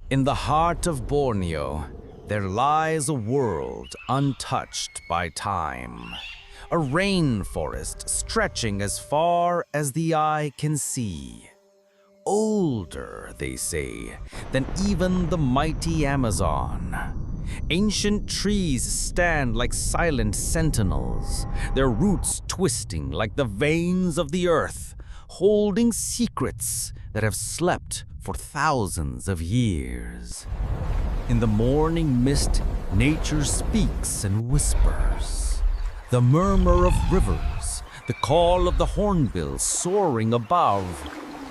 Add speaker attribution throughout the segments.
Speaker 1: In the heart of Borneo, there lies a world untouched by time. A rainforest stretching as far as the eye can see. Older, they say, than even the mighty Amazon. Ancient trees stand like silent sentinels, their roots twisting like the veins of the earth, holding secrets that have slept for thousands of years. In the morning mist, nature speaks and whispers. The murmur of rivers, the call of the hornbills soaring above,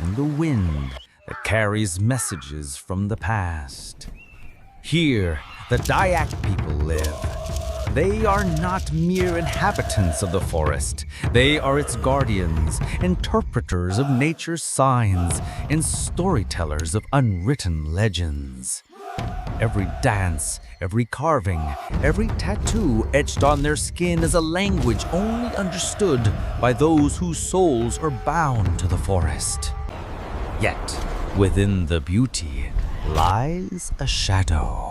Speaker 1: and the wind that carries messages from the past. Here, the Dayak people live. They are not mere inhabitants of the forest. They are its guardians, interpreters of nature's signs, and storytellers of unwritten legends. Every dance, every carving, every tattoo etched on their skin is a language only understood by those whose souls are bound to the forest. Yet, within the beauty lies a shadow.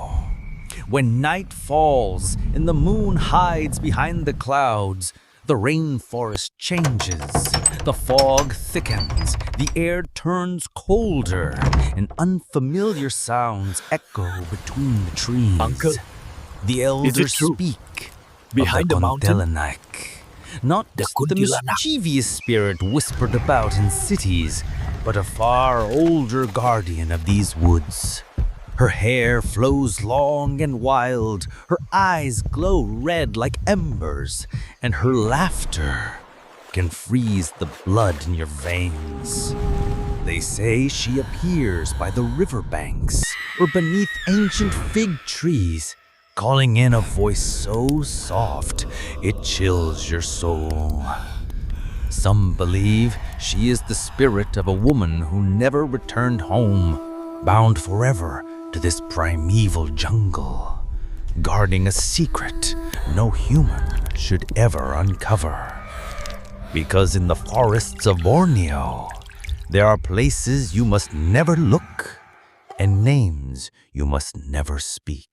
Speaker 1: When night falls and the moon hides behind the clouds, the rainforest changes. The fog thickens, the air turns colder, and unfamiliar sounds echo between the trees.
Speaker 2: Uncle,
Speaker 1: the elders speak
Speaker 2: behind
Speaker 1: of
Speaker 2: the mountain,
Speaker 1: Kuntilanak, not
Speaker 2: the
Speaker 1: the
Speaker 2: Kuntilanak.
Speaker 1: mischievous spirit whispered about in cities, but a far older guardian of these woods. Her hair flows long and wild, her eyes glow red like embers, and her laughter can freeze the blood in your veins. They say she appears by the riverbanks or beneath ancient fig trees, calling in a voice so soft it chills your soul. Some believe she is the spirit of a woman who never returned home, bound forever to this primeval jungle, guarding a secret no human should ever uncover. Because in the forests of Borneo, there are places you must never look and names you must never speak.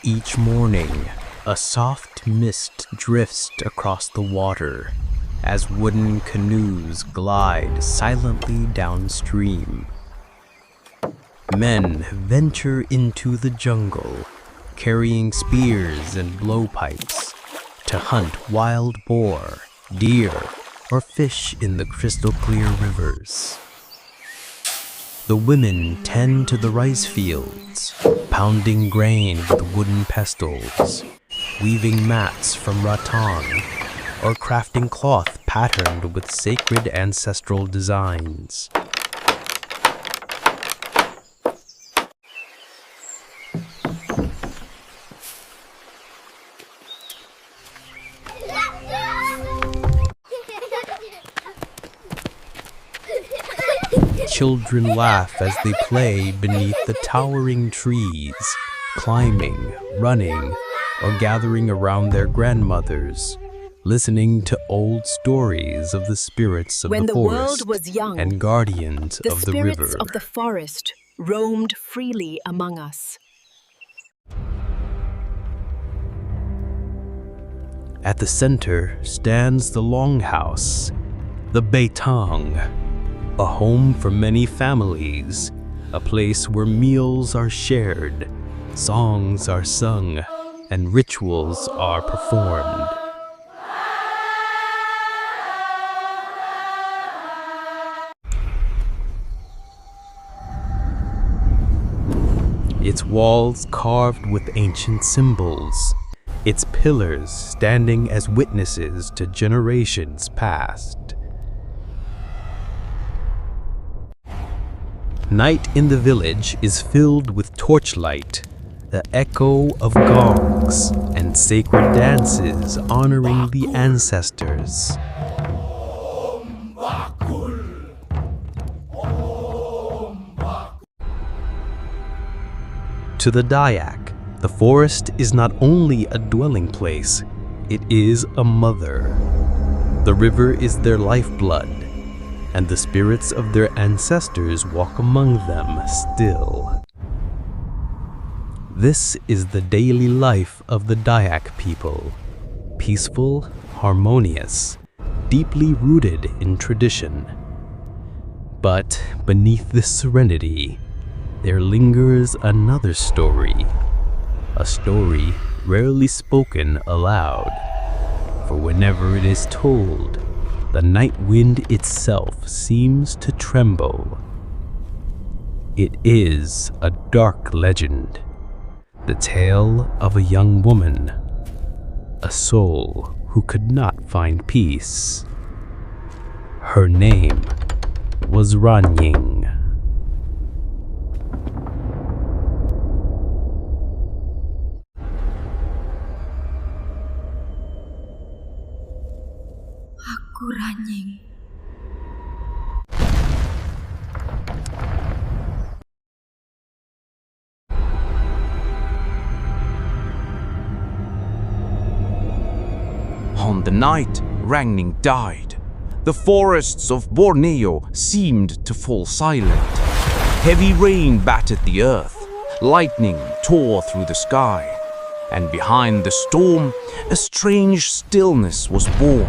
Speaker 3: Each morning, a soft mist drifts across the water as wooden canoes glide silently downstream. Men venture into the jungle, carrying spears and blowpipes to hunt wild boar, deer, or fish in the crystal-clear rivers. The women tend to the rice fields, pounding grain with wooden pestles, weaving mats from rattan, or crafting cloth patterned with sacred ancestral designs. children laugh as they play beneath the towering trees, climbing, running, or gathering around their grandmothers, listening to old stories of the spirits of
Speaker 2: When
Speaker 3: the
Speaker 2: the world
Speaker 3: forest
Speaker 2: was young,
Speaker 3: and guardians
Speaker 2: the
Speaker 3: of the
Speaker 2: spirits
Speaker 3: river.
Speaker 2: of the forest roamed freely among us.
Speaker 3: At the center stands the longhouse, the Beitang, a home for many families, a place where meals are shared, songs are sung, and rituals are performed. Its walls carved with ancient symbols, its pillars standing as witnesses to generations past. Night in the village is filled with torchlight, the echo of gongs, and sacred dances honoring the ancestors. To the Dayak, the forest is not only a dwelling place, it is a mother. The river is their lifeblood, and the spirits of their ancestors walk among them still. This is the daily life of the Dayak people, peaceful, harmonious, deeply rooted in tradition. But beneath this serenity, there lingers another story, a story rarely spoken aloud, for whenever it is told, the night wind itself seems to tremble. It is a dark legend, the tale of a young woman, a soul who could not find peace. Her name was Ranying.
Speaker 2: Aku Ranying.
Speaker 1: On the night Ranying died, the forests of Borneo seemed to fall silent. Heavy rain battered the earth, lightning tore through the sky, and behind the storm, a strange stillness was born.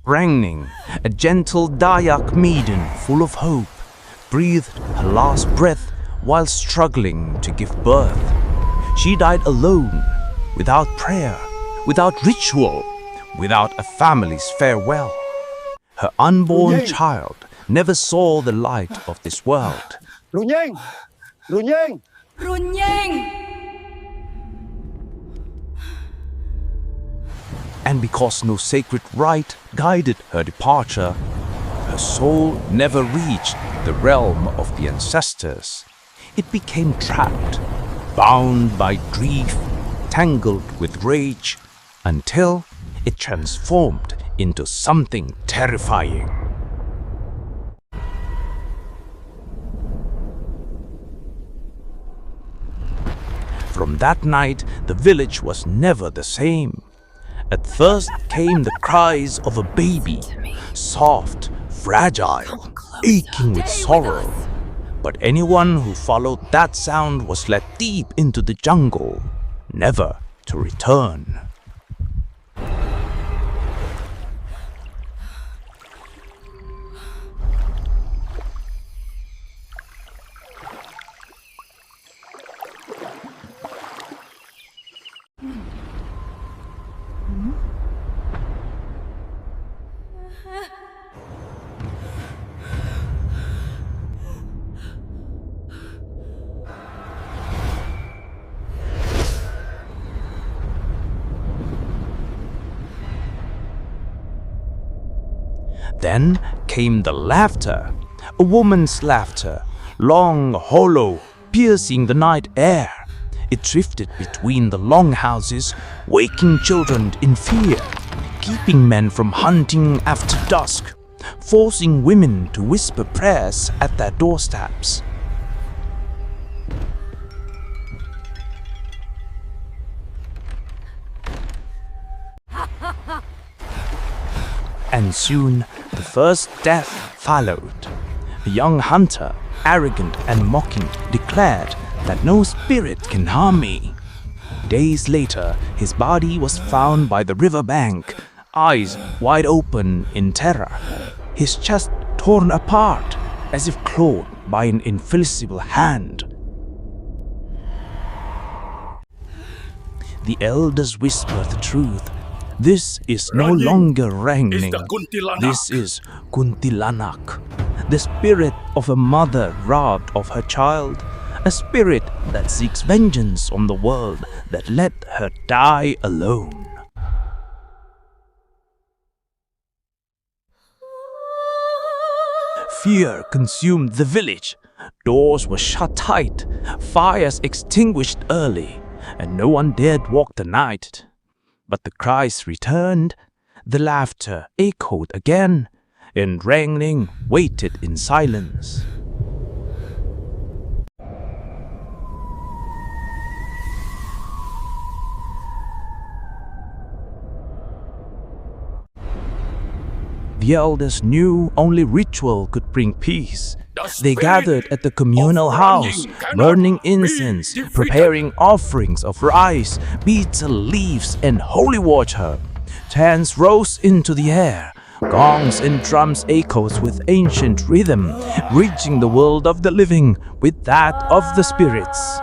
Speaker 1: Ranying, a gentle Dayak maiden full of hope, breathed her last breath while struggling to give birth. She died alone, without prayer, without ritual, without a family's farewell. Her unborn child never saw the light of this world.
Speaker 4: Ranying! Ranying!
Speaker 2: Ranying!
Speaker 1: And because no sacred rite guided her departure, her soul never reached the realm of the ancestors. It became trapped, bound by grief, tangled with rage, until it transformed into something terrifying. From that night, the village was never the same. At first came the cries of a baby, soft, fragile, aching with sorrow. But anyone who followed that sound was led deep into the jungle, never to return. Then came the laughter, a woman's laughter, long, hollow, piercing the night air. It drifted between the longhouses, waking children in fear.
Speaker 5: keeping men from hunting after dusk, forcing women to whisper prayers at their doorsteps. And soon the first death followed. A young hunter, arrogant and mocking, declared that no spirit can harm me. Days later, his body was found by the river bank, eyes wide open in terror, his chest torn apart as if clawed by an invisible hand. The elders whispered the truth. This is no longer Rangning. This is Kuntilanak, the spirit of a mother robbed of her child, a spirit that seeks vengeance on the world that let her die alone. Fear consumed the village. Doors were shut tight, fires extinguished early, and no one dared walk the night. But the cries returned, the laughter echoed again, and Rangning waited in silence. The elders knew only ritual could bring peace. They gathered at the communal house, burning incense, preparing offerings of rice, betel leaves, and holy water. Chants rose into the air. Gongs and drums echoed with ancient rhythm, reaching the world of the living with that of the spirits.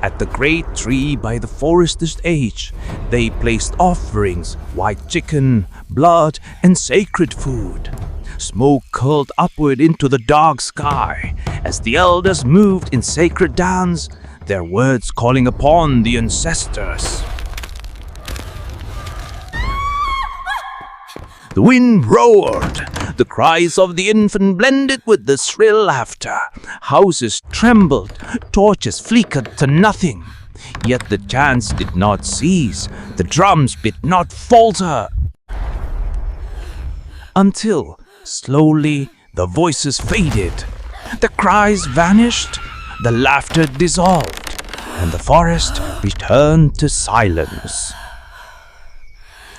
Speaker 5: At the great tree by the forest's edge, they placed offerings, white chicken, blood, and sacred food. Smoke curled upward into the dark sky as the elders moved in sacred dance, their words calling upon the ancestors. The wind roared. The cries of the infant blended with the shrill laughter. Houses trembled, torches flickered to nothing. Yet the chants did not cease, the drums did not falter. Until, slowly, the voices faded. The cries vanished, the laughter dissolved, and the forest returned to silence.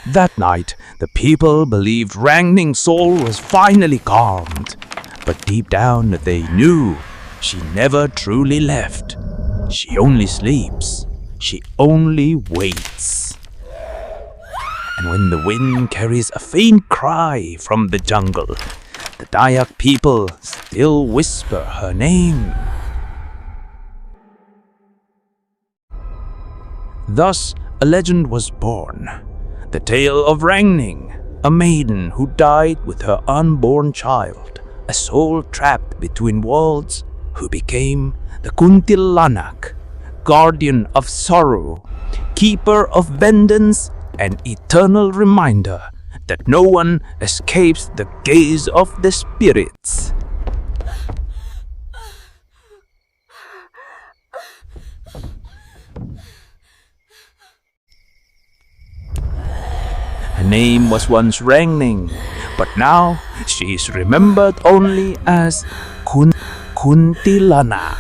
Speaker 5: That night, the people believed Rangning's soul was finally calmed. But deep down, they knew she never truly left. She only sleeps. She only waits. And when the wind carries a faint cry from the jungle, the Dayak people still whisper her name. Thus, a legend was born. The tale of Rangning, a maiden who died with her unborn child, a soul trapped between worlds, who became the Kuntilanak, guardian of sorrow, keeper of vengeance, and eternal reminder that no one escapes the gaze of the spirits. Her name was once Rangning, but now she is remembered only as Kuntilanak.